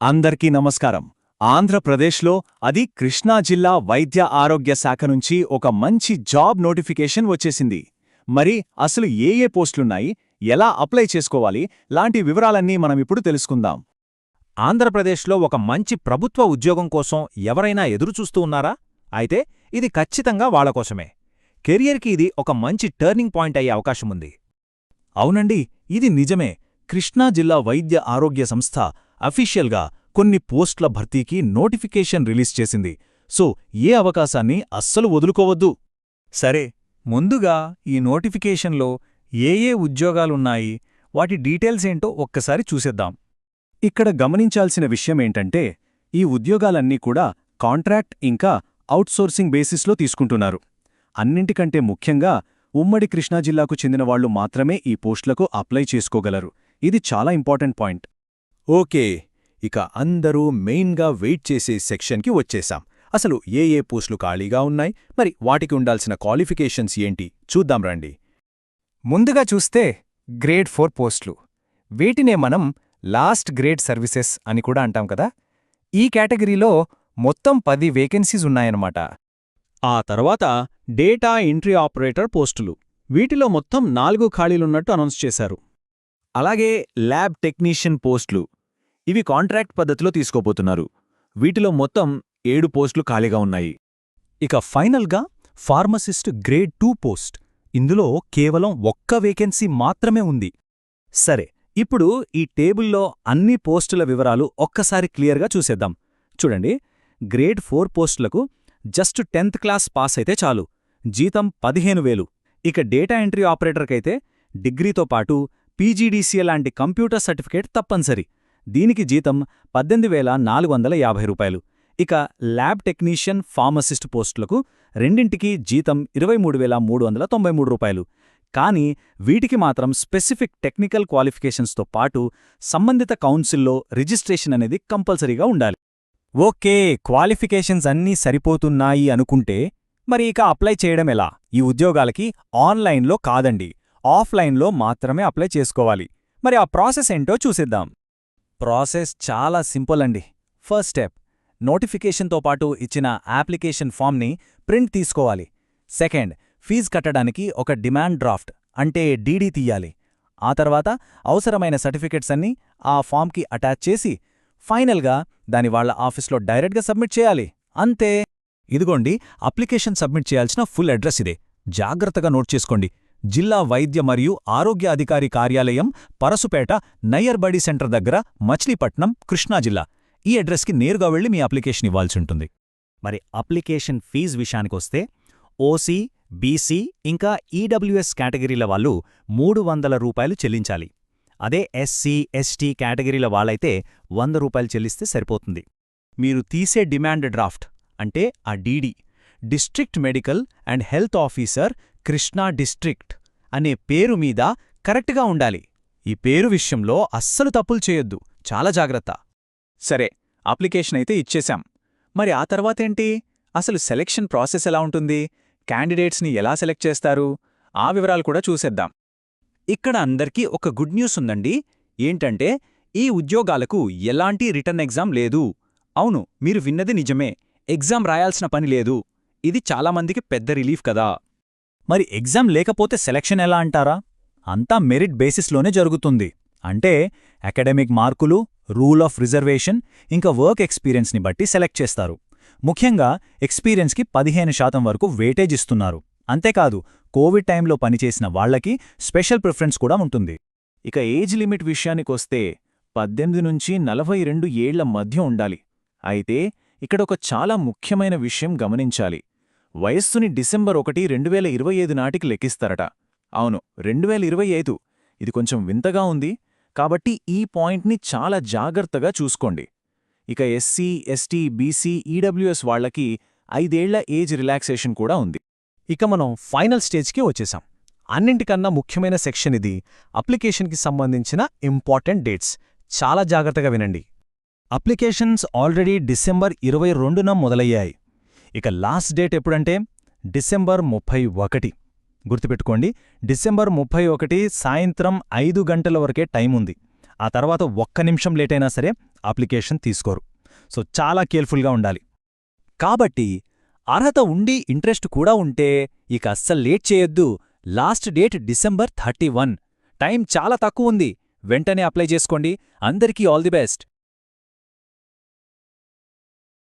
అందరికీ నమస్కారం. ఆంధ్రప్రదేశ్లో అది కృష్ణా జిల్లా వైద్య ఆరోగ్య శాఖ నుంచి ఒక మంచి జాబ్ నోటిఫికేషన్ వచ్చేసింది. మరి అసలు ఏ పోస్టులున్నాయి, ఎలా అప్లై చేసుకోవాలి లాంటి వివరాలన్నీ మనమిప్పుడు తెలుసుకుందాం. ఆంధ్రప్రదేశ్లో ఒక మంచి ప్రభుత్వ ఉద్యోగం కోసం ఎవరైనా ఎదురుచూస్తూ ఉన్నారా? అయితే ఇది ఖచ్చితంగా వాళ్లకోసమే. కెరియర్కి ఇది ఒక మంచి టర్నింగ్ పాయింట్ అయ్యే అవకాశముంది. అవునండి, ఇది నిజమే. కృష్ణా జిల్లా వైద్య ఆరోగ్య సంస్థ అఫీషియల్గా కొన్ని పోస్టుల భర్తీకి నోటిఫికేషన్ రిలీజ్ చేసింది. సో ఏ అవకాశాన్ని అస్సలు వదులుకోవద్దు. సరే, ముందుగా ఈ నోటిఫికేషన్లో ఏ ఉద్యోగాలున్నాయి, వాటి డీటెయిల్స్ ఏంటో ఒక్కసారి చూసేద్దాం. ఇక్కడ గమనించాల్సిన విషయమేంటంటే, ఈ ఉద్యోగాలన్నీ కూడా కాంట్రాక్ట్ ఇంకా అవుట్సోర్సింగ్ బేసిస్లో తీసుకుంటున్నారు. అన్నింటికంటే ముఖ్యంగా ఉమ్మడి కృష్ణా జిల్లాకు చెందిన వాళ్లు మాత్రమే ఈ పోస్టులకు అప్లై చేసుకోగలరు. ఇది చాలా ఇంపార్టెంట్ పాయింట్. ఓకే, ఇక అందరూ మెయిన్గా వెయిట్ చేసే సెక్షన్కి వచ్చేశాం. అసలు ఏ పోస్టులు ఖాళీగా ఉన్నాయి, మరి వాటికి ఉండాల్సిన క్వాలిఫికేషన్స్ ఏంటి చూద్దాం రండి. ముందుగా చూస్తే గ్రేడ్ 4 పోస్టులు. వీటినే మనం లాస్ట్ గ్రేడ్ సర్వీసెస్ అని కూడా అంటాం కదా. ఈ కేటగిరీలో మొత్తం 10 వేకెన్సీస్ ఉన్నాయన్నమాట. ఆ తర్వాత డేటా ఎంట్రీ ఆపరేటర్ పోస్టులు. వీటిలో మొత్తం 4 ఖాళీలున్నట్టు అనౌన్స్ చేశారు. అలాగే ల్యాబ్ టెక్నీషియన్ పోస్టులు. ఇవి కాంట్రాక్ట్ పద్ధతిలో తీసుకోబోతున్నారు. వీటిలో మొత్తం 7 పోస్టులు ఖాళీగా ఉన్నాయి. ఇక ఫైనల్గా ఫార్మసిస్ట్ గ్రేడ్ 2 పోస్ట్. ఇందులో కేవలం 1 వేకెన్సీ మాత్రమే ఉంది. సరే, ఇప్పుడు ఈ టేబుల్లో అన్ని పోస్టుల వివరాలు ఒక్కసారి క్లియర్గా చూసేద్దాం. చూడండి, గ్రేడ్ 4 పోస్టులకు జస్ట్ 10th క్లాస్ పాస్ అయితే చాలు. జీతం 15,000. ఇక డేటా ఎంట్రీ ఆపరేటర్కైతే డిగ్రీతో పాటు పీజీడీసీఏ లాంటి కంప్యూటర్ సర్టిఫికేట్ తప్పనిసరి. దీనికి జీతం 18,450 రూపాయలు. ఇక ల్యాబ్ టెక్నీషియన్, ఫార్మసిస్ట్ పోస్టులకు రెండింటికి జీతం 23,393 రూపాయలు. కానీ వీటికి మాత్రం స్పెసిఫిక్ టెక్నికల్ క్వాలిఫికేషన్స్తో పాటు సంబంధిత కౌన్సిల్లో రిజిస్ట్రేషన్ అనేది కంపల్సరీగా ఉండాలి. ఓకే, క్వాలిఫికేషన్స్ అన్నీ సరిపోతున్నాయి అనుకుంటే మరి ఇక అప్లై చేయడం ఎలా? ఈ ఉద్యోగాలకి ఆన్లైన్లో కాదండి, ఆఫ్లైన్లో మాత్రమే అప్లై చేసుకోవాలి. మరి ఆ ప్రాసెస్ ఏంటో చూసేద్దాం. ప్రాసెస్ చాలా సింపుల్ అండి. ఫస్ట్ స్టెప్, నోటిఫికేషన్తో పాటు ఇచ్చిన అప్లికేషన్ ఫామ్ని ప్రింట్ తీసుకోవాలి. సెకండ్, ఫీజు కట్టడానికి ఒక డిమాండ్ డ్రాఫ్ట్ అంటే డీడీ తీయాలి. ఆ తర్వాత అవసరమైన సర్టిఫికెట్స్ అన్నీ ఆ ఫామ్కి అటాచ్ చేసి ఫైనల్గా దాని వాళ్ల ఆఫీస్లో డైరెక్ట్గా సబ్మిట్ చేయాలి. అంతే. ఇదిగోండి, అప్లికేషన్ సబ్మిట్ చేయాల్సిన ఫుల్ అడ్రస్ ఇదే. జాగ్రత్తగా నోట్ చేసుకోండి. జిల్లా వైద్య మరియు ఆరోగ్య అధికారి కార్యాలయం, పరసుపేట, నయ్యర్ బడి సెంటర్ దగ్గర, మచిలీపట్నం, కృష్ణా జిల్లా. ఈ అడ్రస్కి నేరుగా వెళ్లి మీ అప్లికేషన్ ఇవ్వాల్సి ఉంటుంది. మరి అప్లికేషన్ ఫీజు విషయానికొస్తే ఓసీ, బీసీ ఇంకా ఈడబ్ల్యూఎస్ కేటగిరీల వాళ్ళు 300 రూపాయలు చెల్లించాలి. అదే ఎస్సీ, ఎస్టీ కేటగిరీల వాళ్ళైతే 100 రూపాయలు చెల్లిస్తే సరిపోతుంది. మీరు తీసే డిమాండ్ డ్రాఫ్ట్ అంటే ఆ DD district medical and health officer, Krishna district అనే పేరు మీద కరెక్ట్గా ఉండాలి. ఈ పేరు విషయంలో అస్సలు తప్పులు చేయొద్దు, చాలా జాగ్రత్త. సరే, అప్లికేషన్ అయితే ఇచ్చేశాం. మరి ఆ తర్వాతేంటి? అసలు సెలెక్షన్ ప్రాసెస్ ఎలా ఉంటుంది? క్యాండిడేట్స్ని ఎలా సెలెక్ట్ చేస్తారు? ఆ వివరాలు కూడా చూసేద్దాం. ఇక్కడ అందరికీ ఒక గుడ్ న్యూస్ ఉందండి. ఏంటంటే ఈ ఉద్యోగాలకు ఎలాంటి రిటర్న్ ఎగ్జామ్ లేదు. అవును, మీరు విన్నది నిజమే. ఎగ్జామ్ రాయాల్సిన పని లేదు. ఇది చాలామందికి పెద్ద రిలీఫ్ కదా. మరి ఎగ్జామ్ లేకపోతే సెలక్షన్ ఎలా అంటారా? అంతా మెరిట్ బేసిస్లోనే జరుగుతుంది. అంటే అకాడమిక్ మార్కులు, రూల్ ఆఫ్ రిజర్వేషన్ ఇంకా వర్క్ ఎక్స్పీరియన్స్ని బట్టి సెలెక్ట్ చేస్తారు. ముఖ్యంగా ఎక్స్పీరియన్స్కి 15% వరకు వేటేజ్ ఇస్తున్నారు. అంతేకాదు, కోవిడ్ టైంలో పనిచేసిన వాళ్లకి స్పెషల్ ప్రిఫరెన్స్ కూడా ఉంటుంది. ఇక ఏజ్ లిమిట్ విషయానికొస్తే 18 నుంచి 42 ఏళ్ల మధ్య ఉండాలి. అయితే ఇక్కడొక చాలా ముఖ్యమైన విషయం గమనించాలి. వయస్సుని డిసెంబర్ 1, 2025 నాటికి లెక్కిస్తారట. అవును, 2025. ఇది కొంచెం వింతగా ఉంది. కాబట్టి ఈ పాయింట్ని చాలా జాగ్రత్తగా చూసుకోండి. ఇక ఎస్సీ, ఎస్టీ, బీసీ, ఈడబ్ల్యూఎస్ వాళ్లకి 5 ఏళ్ల ఏజ్ రిలాక్సేషన్ కూడా ఉంది. ఇక మనం ఫైనల్ స్టేజ్కి వచ్చేసాం. అన్నింటికన్నా ముఖ్యమైన సెక్షన్ ఇది. అప్లికేషన్కి సంబంధించిన ఇంపార్టెంట్ డేట్స్ చాలా జాగ్రత్తగా వినండి. అప్లికేషన్స్ ఆల్రెడీ డిసెంబర్ 22న మొదలయ్యాయి. ఇక లాస్ట్ డేట్ ఎప్పుడంటే డిసెంబర్ 31. గుర్తుపెట్టుకోండి, డిసెంబర్ 31 సాయంత్రం 5 గంటల వరకే టైం ఉంది. ఆ తర్వాత 1 నిమిషం లేటైనా సరే అప్లికేషన్ తీసుకోరు. సో చాలా కేర్ఫుల్గా ఉండాలి. కాబట్టి అర్హత ఉండి ఇంట్రెస్ట్ కూడా ఉంటే ఇక అస్సలు లేట్ చేయొద్దు. Last date December 31. టైం చాలా తక్కువుంది. వెంటనే అప్లై చేసుకోండి. అందరికీ ఆల్ ది బెస్ట్.